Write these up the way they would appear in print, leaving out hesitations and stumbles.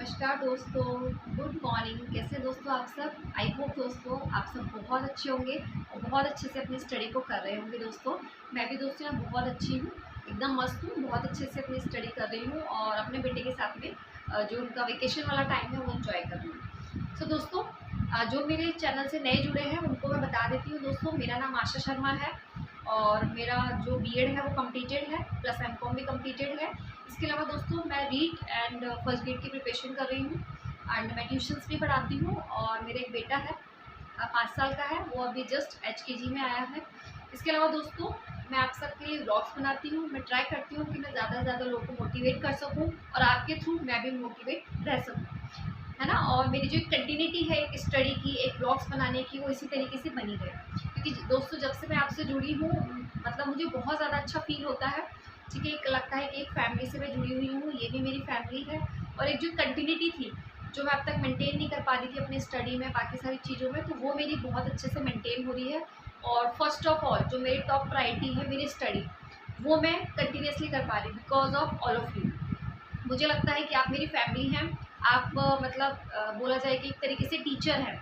नमस्कार दोस्तों, good morning. कैसे दोस्तों आप सब? आई होप दोस्तों आप सब बहुत अच्छे होंगे और बहुत अच्छे से अपनी स्टडी को कर रहे होंगे। दोस्तों मैं भी दोस्तों यहाँ बहुत अच्छी हूँ, एकदम मस्त हूँ, बहुत अच्छे से अपनी स्टडी कर रही हूँ और अपने बेटे के साथ में जो उनका वेकेशन वाला टाइम है वो एंजॉय कर रही हूँ। सो दोस्तों जो मेरे चैनल से नए जुड़े हैं उनको मैं बता देती हूँ। दोस्तों मेरा नाम आशा शर्मा है और मेरा जो बीएड है वो कंप्लीटेड है, प्लस एमकॉम भी कंप्लीटेड है। इसके अलावा दोस्तों मैं रीट एंड फर्स्ट ग्रेड की प्रिपरेशन कर रही हूँ एंड मैं ट्यूशन्स भी पढ़ाती हूँ। और मेरा एक बेटा है 5 साल का है, वो अभी जस्ट HKG में आया है। इसके अलावा दोस्तों मैं आप सबके लिए व्लॉग्स बनाती हूँ। मैं ट्राई करती हूँ कि मैं ज़्यादा से ज़्यादा लोगों को मोटिवेट कर सकूँ और आपके थ्रू मैं भी मोटिवेट रह सकूँ, है ना। और मेरी जो कंटिन्यूटी है एक स्टडी की, एक व्लॉग्स बनाने की, वो इसी तरीके से बनी रहे। क्योंकि दोस्तों जब से मैं आपसे जुड़ी हूँ मतलब मुझे बहुत ज़्यादा अच्छा फील होता है। ठीक है, एक लगता है कि एक फैमिली से मैं जुड़ी हुई हूँ, ये भी मेरी फैमिली है। और एक जो कंटिन्यूटी थी जो मैं अब तक मेंटेन नहीं कर पा रही थी अपनी स्टडी में, बाकी सारी चीज़ों में, तो वो मेरी बहुत अच्छे से मेंटेन हो रही है। और फर्स्ट ऑफ ऑल जो मेरी टॉप प्रायोरिटी है मेरी स्टडी, वो मैं कंटिन्यूसली कर पा रही हूँ because of all of you. मुझे लगता है कि आप मेरी फैमिली हैं, आप बोला जाए कि एक तरीके से टीचर है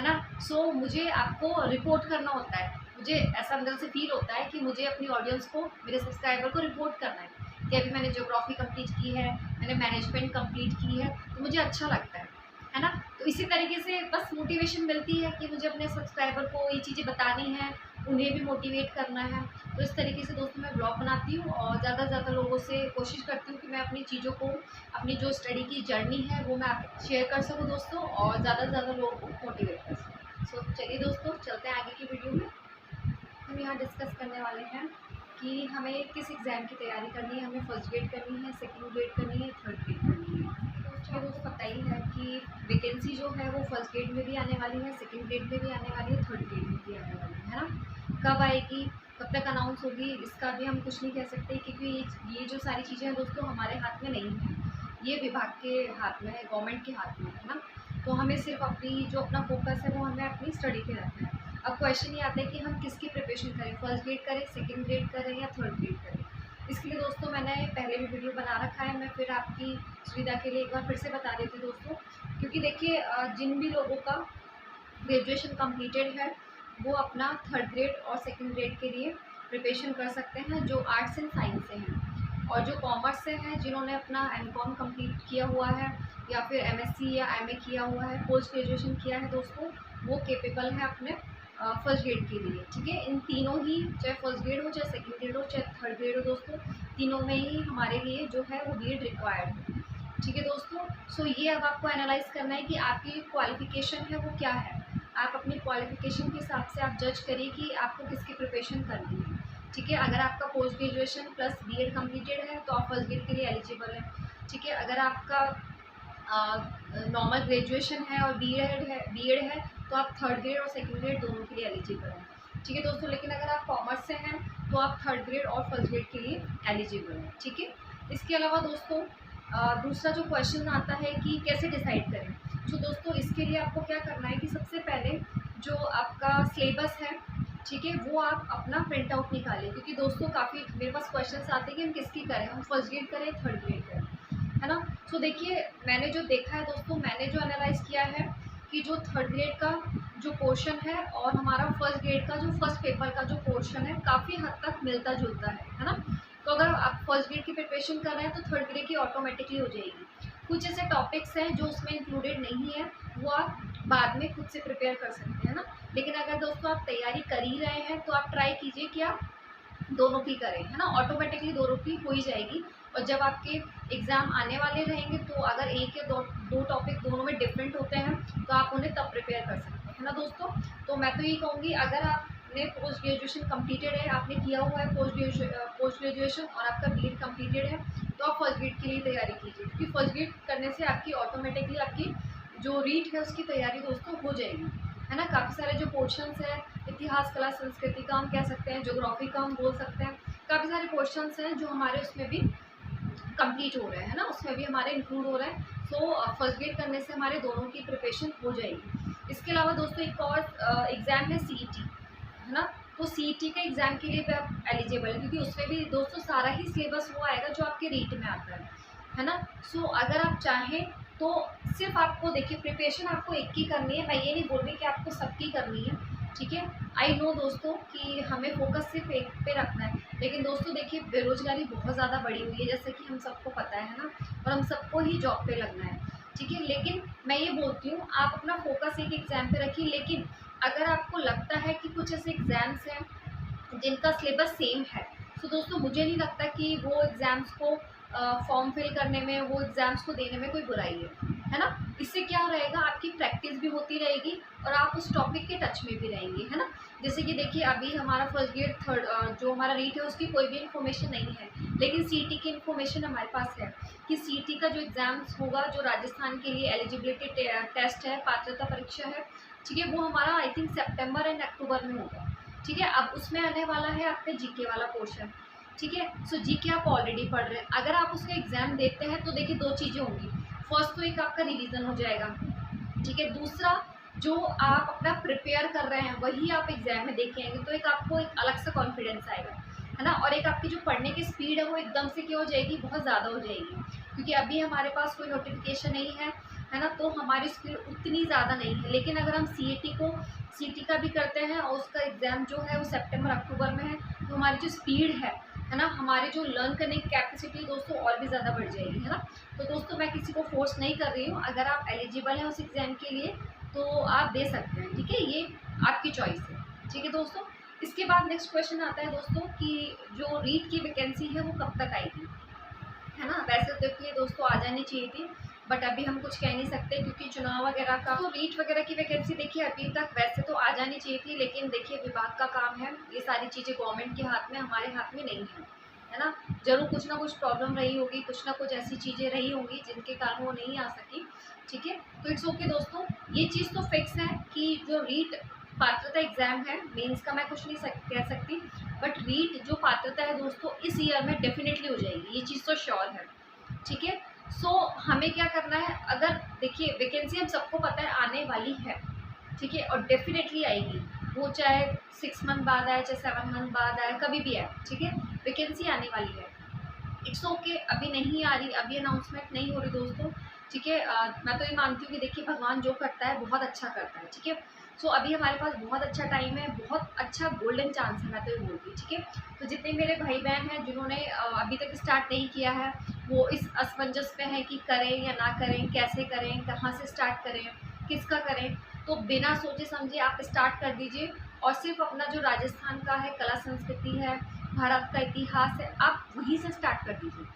ना। सो मुझे आपको रिपोर्ट करना होता है, मुझे ऐसा अंदर से फील होता है कि मुझे अपनी ऑडियंस को, मेरे सब्सक्राइबर को रिपोर्ट करना है कि अभी मैंने ज्योग्राफी कंप्लीट की है, मैंने मैनेजमेंट कंप्लीट की है, तो मुझे अच्छा लगता है ना। तो इसी तरीके से बस मोटिवेशन मिलती है कि मुझे अपने सब्सक्राइबर को ये चीज़ें बतानी है, उन्हें भी मोटिवेट करना है। तो इस तरीके से दोस्तों मैं ब्लॉग बनाती हूँ और ज़्यादा से ज़्यादा लोगों से कोशिश करती हूँ कि मैं अपनी चीज़ों को, अपनी जो स्टडी की जर्नी है वो मैं आप शेयर कर सकूँ दोस्तों, और ज़्यादा से ज़्यादा लोगों को मोटिवेट कर सकूँ। सो चलिए दोस्तों चलते हैं आगे की वीडियो में। हम यहाँ डिस्कस करने वाले हैं कि हमें किस एग्ज़ाम की तैयारी करनी है, हमें फर्स्ट ग्रेड करनी है, सेकेंड ग्रेड करनी है, थर्ड ग्रेड करनी है। दोस्तों पता ही है कि वैकेंसी जो है वो फर्स्ट ग्रेड में भी आने वाली है, सेकेंड ग्रेड में भी आने वाली है, थर्ड ग्रेड में भी आने वाली है ना। कब आएगी, कब तक अनाउंस होगी, इसका भी हम कुछ नहीं कह सकते क्योंकि ये जो सारी चीज़ें हैं दोस्तों हमारे हाथ में नहीं है, ये विभाग के हाथ में है, गवर्नमेंट के हाथ में है ना। तो हमें सिर्फ अपनी जो अपना फोकस है वो हमें अपनी स्टडी पे रखना है। अब क्वेश्चन ये आता है कि हम किसकी प्रिपरेशन करें, फर्स्ट ग्रेड करें, सेकेंड ग्रेड करें या थर्ड ग्रेड करें। इसके लिए दोस्तों मैंने पहले भी वीडियो बना रखा है, मैं फिर आपकी सुविधा के लिए एक बार फिर से बता देती हूँ दोस्तों। क्योंकि देखिए जिन भी लोगों का ग्रेजुएशन कंप्लीटेड है वो अपना थर्ड ग्रेड और सेकेंड ग्रेड के लिए प्रिपरेशन कर सकते हैं, जो आर्ट्स एंड साइंस से हैं। और जो कॉमर्स से हैं, जिन्होंने अपना एमकॉम कंप्लीट किया हुआ है या फिर MSc या MA किया हुआ है, पोस्ट ग्रेजुएशन किया है दोस्तों, वो केपेबल है अपने फर्स्ट ग्रेड के लिए। ठीक है, इन तीनों ही, चाहे फर्स्ट ग्रेड हो, चाहे सेकेंड ग्रेड हो, चाहे थर्ड ग्रेड हो दोस्तों, तीनों में ही हमारे लिए जो है वो बीएड रिक्वायर्ड है। ठीक है दोस्तों, सो ये अब आपको एनालाइज करना है कि आपकी क्वालिफिकेशन है वो क्या है। आप अपनी क्वालिफिकेशन के हिसाब से आप जज करिए कि आपको किसकी प्रिपरेशन करनी है। ठीक है, अगर आपका post graduation plus BEd completed है तो आप फर्स्ट ग्रेड के लिए एलिजिबल हैं। ठीक है, अगर आपका नॉर्मल ग्रेजुएशन है और बीएड है तो आप थर्ड ग्रेड और सेकेंड ग्रेड दोनों के लिए एलिजिबल हैं। ठीक है दोस्तों, लेकिन अगर आप कॉमर्स से हैं तो आप थर्ड ग्रेड और फर्स्ट ग्रेड के लिए एलिजिबल हैं। ठीक है, इसके अलावा दोस्तों दूसरा जो क्वेश्चन आता है कि कैसे डिसाइड करें। तो दोस्तों इसके लिए आपको क्या करना है कि सबसे पहले जो आपका सिलेबस है, ठीक है, वो आप अपना प्रिंट आउट निकालें। क्योंकि दोस्तों काफ़ी मेरे पास क्वेश्चंस आते हैं कि हम किसकी करें, हम फर्स्ट ग्रेड करें, थर्ड ग्रेड करें, है ना। सो देखिए मैंने जो देखा है दोस्तों, मैंने जो एनालाइज किया है कि जो थर्ड ग्रेड का जो पोर्शन है और हमारा फर्स्ट ग्रेड का जो फर्स्ट पेपर का जो पोर्शन है काफ़ी हद तक मिलता जुलता है ना। तो अगर आप फर्स्ट ग्रेड की प्रिपरेशन कर रहे हैं तो थर्ड ग्रेड की ऑटोमेटिकली हो जाएगी। कुछ ऐसे टॉपिक्स हैं जो उसमें इंक्लूडेड नहीं है, वो आप बाद में खुद से प्रिपेयर कर सकते हैं ना। लेकिन अगर दोस्तों आप तैयारी कर ही रहे हैं तो आप ट्राई कीजिए कि आप दोनों की करें, है ना। ऑटोमेटिकली दोनों की हो ही जाएगी। और जब आपके एग्ज़ाम आने वाले रहेंगे तो अगर एक या दो टॉपिक दोनों में डिफरेंट होते हैं तो आप उन्हें तब प्रिपेयर कर सकते हैं, है ना दोस्तों। तो मैं तो ये कहूँगी, अगर आपने पोस्ट ग्रेजुएशन कंप्लीटेड है, आपने किया हुआ है पोस्ट ग्रेजुएशन और आपका बीएड कंप्लीटेड है, तो आप फर्स्ट ग्रेड के लिए तैयारी कीजिए। क्योंकि फर्स्ट ग्रेड करने से आपकी ऑटोमेटिकली आपकी जो रीट है उसकी तैयारी दोस्तों हो जाएगी, है ना। काफ़ी सारे जो पोर्शंस हैं, इतिहास, कला, संस्कृति का हम कह सकते हैं, ज्योग्राफी का हम बोल सकते हैं, काफ़ी सारे पोर्शंस हैं जो हमारे उसमें भी कंप्लीट हो रहे हैं, है ना, उसमें भी हमारे इंक्लूड हो रहे हैं। सो फर्स्ट ग्रेड करने से हमारे दोनों की प्रिपरेशन हो जाएगी। इसके अलावा दोस्तों एक और एग्ज़ाम है CET, है ना। तो CET के एग्ज़ाम के लिए भी आप एलिजिबल है, क्योंकि उसमें भी दोस्तों सारा ही सिलेबस वो आएगा जो आपके रीट में आता है ना। सो अगर आप चाहें तो सिर्फ आपको देखिए प्रिपरेशन आपको एक की करनी है, मैं ये नहीं बोल रही कि आपको सबकी करनी है, ठीक है। आई नो दोस्तों कि हमें फोकस सिर्फ एक पे रखना है, लेकिन दोस्तों देखिए बेरोजगारी बहुत ज़्यादा बढ़ी हुई है, जैसे कि हम सबको पता है ना, और हम सबको ही जॉब पे लगना है, ठीक है। लेकिन मैं ये बोलती हूँ आप अपना फोकस एक एग्ज़ाम पे रखिए, लेकिन अगर आपको लगता है कि कुछ ऐसे एग्ज़ाम्स हैं जिनका सिलेबस सेम है, तो दोस्तों मुझे नहीं लगता कि वो एग्ज़ाम्स को फॉर्म फिल करने में, वो एग्ज़ाम्स को देने में कोई बुराई है ना। इससे क्या रहेगा, आपकी प्रैक्टिस भी होती रहेगी और आप उस टॉपिक के टच में भी रहेंगे, है ना। जैसे कि देखिए अभी हमारा फर्स्ट ईयर थर्ड जो हमारा रीट है उसकी कोई भी इन्फॉर्मेशन नहीं है, लेकिन सीईटी की इन्फॉर्मेशन हमारे पास है कि सीईटी का जो एग्ज़ाम्स होगा, जो राजस्थान के लिए एलिजिबिलिटी टेस्ट है, पात्रता परीक्षा है, ठीक है, वो हमारा I think September and October में होगा, ठीक है। अब उसमें आने वाला है आपके जीके वाला पोर्शन, ठीक है। सो जीके आप ऑलरेडी पढ़ रहे हैं, अगर आप उसका एग्ज़ाम देते हैं तो देखिए दो चीज़ें होंगी, फर्स्ट तो एक आपका रिवीजन हो जाएगा, ठीक है। दूसरा जो आप अपना प्रिपेयर कर रहे हैं वही आप एग्ज़ाम में देख के आएंगे, तो एक आपको एक अलग सा कॉन्फिडेंस आएगा, है ना। और एक आपकी जो पढ़ने की स्पीड है वो एकदम से क्या हो जाएगी, बहुत ज़्यादा हो जाएगी, क्योंकि अभी हमारे पास कोई नोटिफिकेशन नहीं है ना, तो हमारी स्पीड उतनी ज़्यादा नहीं है। लेकिन अगर हम सीईटी का भी करते हैं और उसका एग्ज़ाम जो है वो सितंबर अक्टूबर में है, तो हमारी जो स्पीड है ना, हमारे जो लर्न करने की कैपेसिटी दोस्तों और भी ज़्यादा बढ़ जाएगी, है ना। तो दोस्तों मैं किसी को फोर्स नहीं कर रही हूँ, अगर आप एलिजिबल हैं उस एग्ज़ाम के लिए तो आप दे सकते हैं, ठीक है, ये आपकी चॉइस है, ठीक है दोस्तों। इसके बाद नेक्स्ट क्वेश्चन आता है दोस्तों कि जो रीट की वैकेंसी है वो कब तक आएगी, है ना। वैसे तो देखिए दोस्तों आ जानी चाहिए थी, बट अभी हम कुछ कह नहीं सकते क्योंकि चुनाव वगैरह का, तो रीट वगैरह की वैकेंसी देखिए अभी तक वैसे तो आ जानी चाहिए थी, लेकिन देखिए विभाग का काम है, ये सारी चीज़ें गवर्नमेंट के हाथ में, हमारे हाथ में नहीं है ना। ज़रूर कुछ ना कुछ प्रॉब्लम रही होगी, कुछ ना कुछ ऐसी चीज़ें रही होंगी जिनके कारण वो नहीं आ सकी, ठीक है। तो इट्स ओके दोस्तों, ये चीज़ तो फिक्स है कि जो रीट पात्रता एग्ज़ाम है, मेंस का मैं कुछ नहीं कह सकती, बट रीट जो पात्रता है दोस्तों इस ईयर में डेफिनेटली हो जाएगी, ये चीज़ तो श्योर है, ठीक है। सो हमें क्या करना है, अगर देखिए वैकेंसी हम सबको पता है आने वाली है, ठीक है, और डेफिनेटली आएगी, वो चाहे 6 मंथ बाद आए, चाहे 7 मंथ बाद आए, कभी भी आए, ठीक है, वैकेंसी आने वाली है। इट्स ओके अभी नहीं आ रही, अभी अनाउंसमेंट नहीं हो रही दोस्तों, ठीक है। मैं तो ये मानती हूँ कि देखिए भगवान जो करता है बहुत अच्छा करता है, ठीक है। सो अभी हमारे पास बहुत अच्छा टाइम है, बहुत अच्छा गोल्डन चांस है, मैं तो ये बोलती हूँ, ठीक है। तो जितने मेरे भाई बहन हैं जिन्होंने अभी तक स्टार्ट नहीं किया है, वो इस असमंजस में है कि करें या ना करें, कैसे करें, कहाँ से स्टार्ट करें, किसका करें, तो बिना सोचे समझे आप स्टार्ट कर दीजिए। और सिर्फ अपना जो राजस्थान का है, कला संस्कृति है, भारत का इतिहास है, आप वहीं से स्टार्ट कर दीजिए,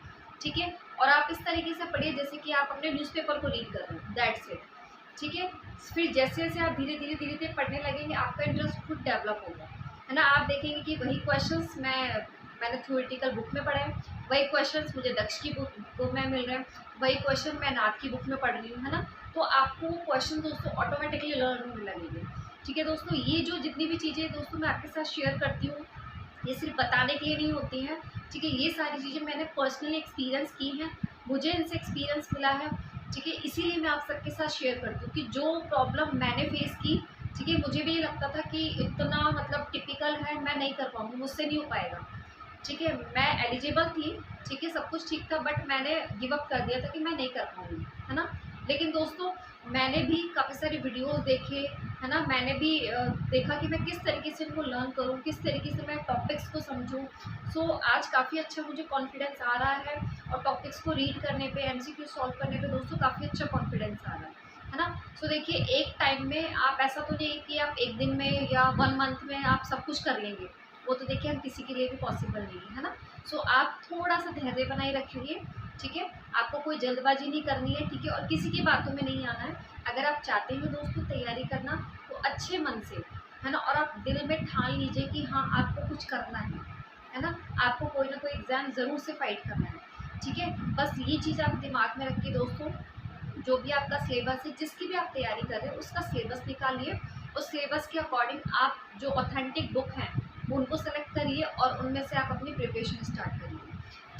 ठीक है। और आप इस तरीके से पढ़िए जैसे कि आप अपने न्यूज़पेपर को रीड कर रहे हो, दैट्स इट, ठीक है। फिर जैसे जैसे आप धीरे धीरे पढ़ने लगेंगे, आपका इंटरेस्ट खुद डेवलप होगा, है ना। आप देखेंगे कि वही क्वेश्चंस मैंने थ्योरेटिकल बुक में पढ़े हैं, वही क्वेश्चंस मुझे दक्ष की बुक में मिल रहे हैं, वही क्वेश्चन मैं नाथ की बुक में पढ़ रही हूँ, है ना। तो आपको क्वेश्चन दोस्तों ऑटोमेटिकली लर्न होने लगेंगे, ठीक है दोस्तों। ये जो जितनी भी चीज़ें दोस्तों मैं आपके साथ शेयर करती हूँ, ये सिर्फ बताने के लिए नहीं होती हैं, ठीक है। ये सारी चीज़ें मैंने पर्सनली एक्सपीरियंस की हैं, मुझे इनसे एक्सपीरियंस मिला है, ठीक है। इसीलिए मैं आप सबके साथ शेयर करती हूँ कि जो प्रॉब्लम मैंने फेस की, ठीक है, मुझे भी ये लगता था कि इतना मतलब टिपिकल है, मैं नहीं कर पाऊँगी, मुझसे नहीं हो पाएगा, ठीक है। मैं एलिजिबल थी, ठीक है, सब कुछ ठीक था, बट मैंने गिव अप कर दिया था कि मैं नहीं कर पाऊँगी, है ना। लेकिन दोस्तों मैंने भी काफ़ी सारे वीडियोस देखे, है ना, मैंने भी देखा कि मैं किस तरीके से इनको लर्न करूँ, किस तरीके से मैं टॉपिक्स को समझूँ। सो आज काफ़ी अच्छा मुझे कॉन्फिडेंस आ रहा है, और टॉपिक्स को रीड करने पे, एमसीक्यू सॉल्व करने पे दोस्तों काफ़ी अच्छा कॉन्फिडेंस आ रहा है ना। सो देखिए एक टाइम में आप ऐसा तो नहीं कि आप एक दिन में या 1 मंथ में आप सब कुछ कर लेंगे, वो तो देखिए हम किसी के लिए भी पॉसिबल नहीं है ना। सो आप थोड़ा सा धैर्य बनाए रखिए, ठीक है। आपको कोई जल्दबाजी नहीं करनी है, ठीक है, और किसी की बातों में नहीं आना है। अगर आप चाहते हैं दोस्तों तैयारी करना तो अच्छे मन से, है ना, और आप दिल में ठान लीजिए कि हाँ आपको कुछ करना है ना, आपको कोई ना कोई एग्ज़ाम ज़रूर से फाइट करना है, ठीक है। बस ये चीज़ आप दिमाग में रखिए दोस्तों, जो भी आपका सिलेबस है, जिसकी भी आप तैयारी कर रहे हैं उसका सिलेबस निकालिए, उस सिलेबस के अकॉर्डिंग आप जो ऑथेंटिक बुक हैं उनको सेलेक्ट करिए और उनमें से आप अपनी प्रिपरेशन स्टार्ट करिए,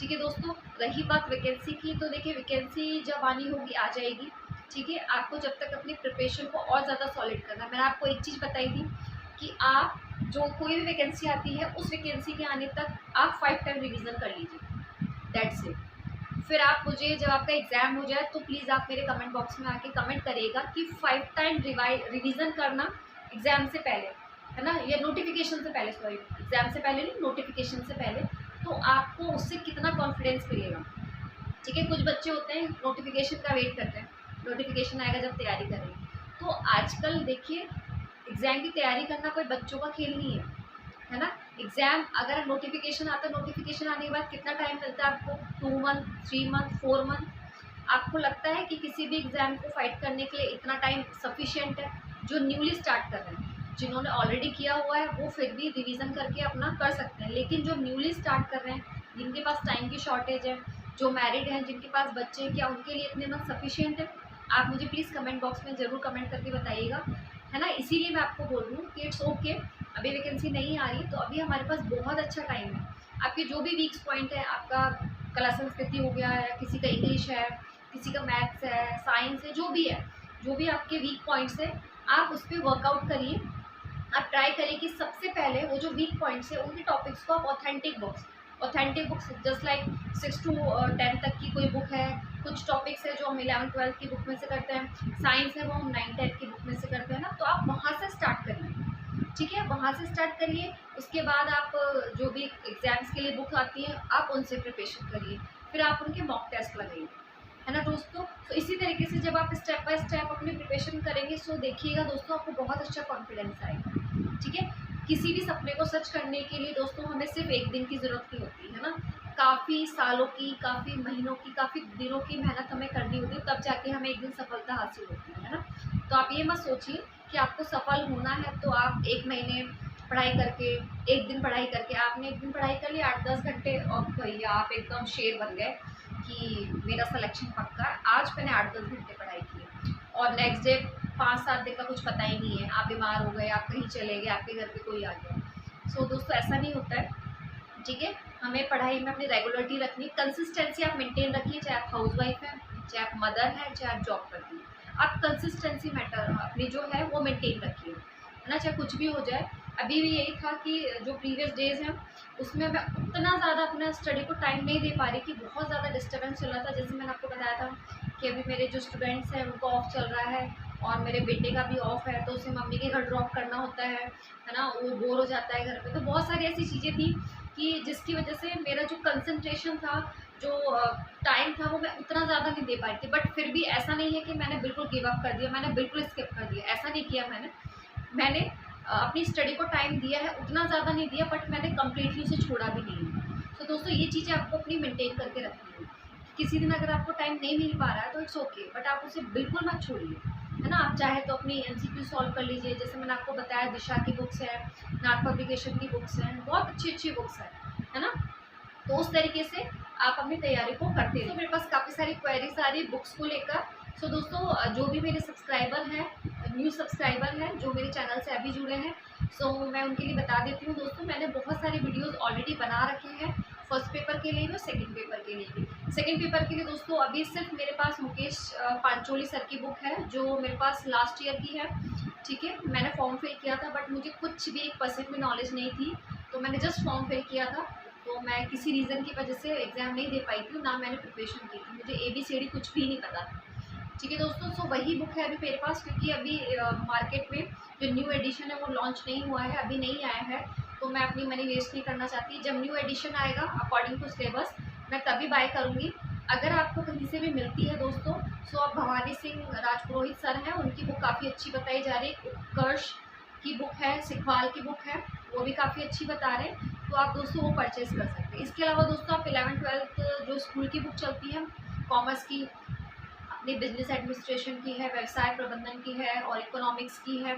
ठीक है दोस्तों। रही बात वैकेंसी की, तो देखिए वैकेंसी जब आनी होगी आ जाएगी, ठीक है। आपको जब तक अपनी प्रिपरेशन को और ज़्यादा सॉलिड करना है, मैंने आपको एक चीज़ बताई थी कि आप जो कोई भी वैकेंसी आती है उस वैकेंसी के आने तक आप 5 टाइम रिवीजन कर लीजिए, दैट्स इट। फिर आप मुझे जब आपका एग्ज़ाम हो जाए तो प्लीज़ आप मेरे कमेंट बॉक्स में आके कमेंट करिएगा कि 5 टाइम रिवीजन करना एग्ज़ाम से पहले, है ना, या नोटिफिकेशन से पहले, सॉरी एग्ज़ाम से पहले नहीं, नोटिफिकेशन से पहले, तो आपको उससे कितना कॉन्फिडेंस मिलेगा। ठीक है, कुछ बच्चे होते हैं नोटिफिकेशन का वेट करते हैं, नोटिफिकेशन आएगा जब तैयारी करेंगे। तो आजकल देखिए एग्ज़ाम की तैयारी करना कोई बच्चों का खेल नहीं है ना। एग्ज़ाम अगर नोटिफिकेशन आता है, नोटिफिकेशन आने के बाद कितना टाइम मिलता है आपको, 2 मंथ, 3 मंथ, 4 मंथ। आपको लगता है कि किसी भी एग्ज़ाम को फाइट करने के लिए इतना टाइम सफिशिएंट है? जो न्यूली स्टार्ट कर रहे हैं, जिन्होंने ऑलरेडी किया हुआ है वो फिर भी रिवीजन करके अपना कर सकते हैं, लेकिन जो न्यूली स्टार्ट कर रहे हैं, जिनके पास टाइम की शॉर्टेज है, जो मैरिड हैं, जिनके पास बच्चे हैं, क्या उनके लिए इतने मंथ सफिशिएंट है? आप मुझे प्लीज़ कमेंट बॉक्स में ज़रूर कमेंट करके बताइएगा, है ना। इसीलिए मैं आपको बोल रही हूँ कि इट्स ओके, अभी वैकेंसी नहीं आ रही तो अभी हमारे पास बहुत अच्छा टाइम है। आपके जो भी वीक्स पॉइंट है, आपका कला संस्कृति हो गया है, किसी का इंग्लिश है, किसी का मैथ्स है, साइंस है, जो भी है, जो भी आपके वीक पॉइंट्स है, आप उस पर वर्कआउट करिए। आप ट्राई करिए कि सबसे पहले वो जो वीक पॉइंट्स है उनके टॉपिक्स को आप authentic books just like 6 to 10 तक की कोई बुक है, कुछ टॉपिक्स है जो हम 11-12 की बुक में से करते हैं, साइंस है वो हम 9-10 की बुक में से करते हैं ना, तो आप वहाँ से स्टार्ट करिए। ठीक है, वहाँ से स्टार्ट करिए। उसके बाद आप जो भी एग्ज़ाम्स के लिए बुक आती हैं आप उनसे प्रिपरेशन करिए, फिर आप उनके मॉक टेस्ट लगाइए, है ना दोस्तों। तो इसी तरीके से जब आप स्टेप बाय स्टेप अपनी प्रिपरेशन करेंगे, सो देखिएगा दोस्तों आपको बहुत अच्छा कॉन्फिडेंस आएगा। ठीक है, किसी भी सपने को सच करने के लिए दोस्तों हमें सिर्फ एक दिन की ज़रूरत नहीं होती है ना, काफ़ी सालों की, काफ़ी महीनों की, काफ़ी दिनों की मेहनत हमें करनी होती है, तब जाके हमें एक दिन सफलता हासिल होती है ना। तो आप ये मत सोचिए कि आपको सफल होना है तो आप 1 महीने पढ़ाई करके, 1 दिन पढ़ाई करके, आपने 1 दिन पढ़ाई कर लिया 8-10 घंटे और भैया आप एकदम शेर बन गए कि मेरा सिलेक्शन पक्का है। आज मैंने 8-10 घंटे पढ़ाई की और नेक्स्ट डे 5-7 दिन का कुछ पता ही नहीं है, आप बीमार हो गए, आप कहीं चले गए, आपके घर पे कोई आ गया। सो दोस्तों ऐसा नहीं होता है। ठीक है, हमें पढ़ाई में अपनी रेगुलरिटी रखनी, कंसिस्टेंसी आप मेंटेन रखिए, चाहे आप हाउसवाइफ हैं, चाहे आप मदर हैं, चाहे आप जॉब करती हैं, आप कंसिस्टेंसी मैटर अपनी जो है वो मेंटेन रखिए, है ना, चाहे कुछ भी हो जाए। अभी भी यही था कि जो प्रीवियस डेज़ हैं उसमें मैं उतना ज़्यादा अपना स्टडी को टाइम नहीं दे पा रही थी, बहुत ज़्यादा डिस्टर्बेंस चल रहा था। जैसे मैंने आपको बताया था कि अभी मेरे जो स्टूडेंट्स हैं उनको ऑफ चल रहा है और मेरे बेटे का भी ऑफ है, तो उसे मम्मी के घर ड्रॉप करना होता है ना, वो बोर हो जाता है घर पे। तो बहुत सारी ऐसी चीज़ें थी कि जिसकी वजह से मेरा जो कंसंट्रेशन था, जो टाइम था, वो मैं उतना ज़्यादा नहीं दे पाई थी। बट फिर भी ऐसा नहीं है कि मैंने बिल्कुल गिव अप कर दिया, मैंने बिल्कुल स्किप कर दिया, ऐसा नहीं किया मैंने अपनी स्टडी को टाइम दिया है, उतना ज़्यादा नहीं दिया, बट मैंने कम्प्लीटली उसे छोड़ा भी नहीं है। तो दोस्तों ये चीज़ें आपको अपनी मेंटेन करके रखनी है। किसी दिन अगर आपको टाइम नहीं मिल पा रहा है तो इट्स ओके, बट आप उसे बिल्कुल मत छोड़िए, है ना। आप चाहे तो अपनी एमसीक्यू सॉल्व कर लीजिए, जैसे मैंने आपको बताया दिशा की बुक्स हैं, नाथ पब्लिकेशन की बुक्स हैं, बहुत अच्छी बुक्स हैं, है ना। तो उस तरीके से आप अपनी तैयारी को करते रहिए। तो मेरे पास काफ़ी सारी क्वेरीज आ रही बुक्स को लेकर। सो दोस्तों जो भी मेरे सब्सक्राइबर हैं, न्यू सब्सक्राइबर हैं जो मेरे चैनल से अभी जुड़े हैं, सो मैं उनके लिए बता देती हूँ दोस्तों, मैंने बहुत सारे वीडियोस ऑलरेडी बना रखे हैं, फर्स्ट पेपर के लिए भी और सेकंड पेपर के लिए भी। सेकंड पेपर के लिए दोस्तों अभी सिर्फ मेरे पास मुकेश पांचोली सर की बुक है जो मेरे पास लास्ट ईयर की है। ठीक है, मैंने फॉर्म फिल किया था बट मुझे कुछ भी 1% भी नॉलेज नहीं थी, तो मैंने जस्ट फॉर्म फिल किया था। तो मैं किसी रीज़न की वजह से एग्ज़ाम नहीं दे पाई थी, ना मैंने प्रिपरेशन की थी, मुझे ABCD कुछ भी नहीं पता था। ठीक है दोस्तों, सो वही बुक है अभी मेरे पास, क्योंकि अभी मार्केट में जो न्यू एडिशन है वो लॉन्च नहीं हुआ है, अभी नहीं आया है, तो मैं अपनी मनी वेस्ट नहीं करना चाहती। जब न्यू एडिशन आएगा अकॉर्डिंग टू सिलेबस मैं तभी बाय करूँगी। अगर आपको कहीं से भी मिलती है दोस्तों, सो आप भवानी सिंह राजपुरोहित सर हैं, उनकी बुक काफ़ी अच्छी बताई जा रही है। उत्कर्ष की बुक है, सिखवाल की बुक है, वो भी काफ़ी अच्छी बता रहे हैं, तो आप दोस्तों वो परचेज़ कर सकते हैं। इसके अलावा दोस्तों आप 11-12 जो स्कूल की बुक चलती है, कॉमर्स की, अपनी बिजनेस एडमिनिस्ट्रेशन की है, व्यवसाय प्रबंधन की है और इकोनॉमिक्स की है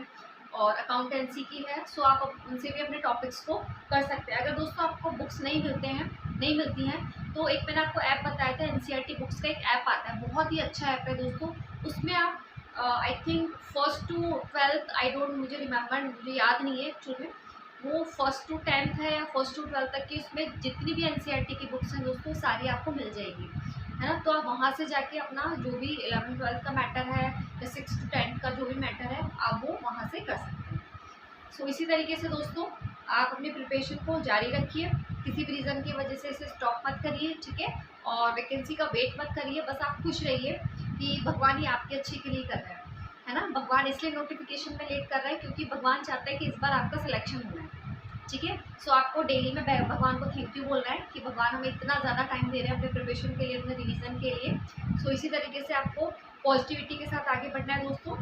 और अकाउंटेंसी की है, सो आप उनसे भी अपने टॉपिक्स को कर सकते हैं। अगर दोस्तों आपको बुक्स नहीं मिलती हैं, तो एक मैंने आपको ऐप बताया था, NCERT बुक्स का एक ऐप आता है, बहुत ही अच्छा ऐप है दोस्तों। उसमें आप I think 1st to 12th, I don't, मुझे रिमेंबर, मुझे याद नहीं है एक्चुअली में, वो 1st to 10th है या 1st to 12th तक की, उसमें जितनी भी NCERT की बुक्स हैं दोस्तों सारी आपको मिल जाएगी, है ना। तो आप वहाँ से जाके अपना जो भी 11-12 का मैटर है या 6 to 10 का जो भी मैटर है आप वो वहाँ से कर सकते हैं। सो इसी तरीके से दोस्तों आप अपनी प्रिपरेशन को जारी रखिए, किसी भी रीज़न की वजह से इसे स्टॉप मत करिए, ठीक है। और वैकेंसी का वेट मत करिए, बस आप खुश रहिए कि भगवान ही आपके अच्छे के लिए कर रहे हैं, है ना। भगवान इसलिए नोटिफिकेशन में लेट कर रहा है क्योंकि भगवान चाहता है कि इस बार आपका सिलेक्शन होना है, ठीक है। सो आपको डेली में भगवान को थैंक यू बोलना है कि भगवान हमें इतना ज़्यादा टाइम दे रहे हैं अपने प्रिपरेशन के लिए, अपने रिवीजन के लिए। सो इसी तरीके से आपको पॉजिटिविटी के साथ आगे बढ़ना है दोस्तों।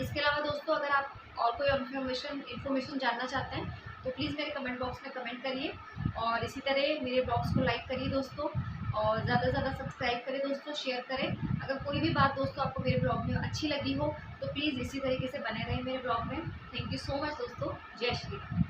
इसके अलावा दोस्तों अगर आप और कोई इन्फॉर्मेशन जानना चाहते हैं तो प्लीज़ मेरे कमेंट बॉक्स में कमेंट करिए, और इसी तरह मेरे ब्लॉग्स को लाइक करिए दोस्तों, और ज़्यादा से ज़्यादा सब्सक्राइब करें दोस्तों, शेयर करें। अगर कोई भी बात दोस्तों आपको मेरे ब्लॉग में अच्छी लगी हो तो प्लीज़ इसी तरीके से बने रहें मेरे ब्लॉग में। थैंक यू सो मच दोस्तों, जय श्री राम।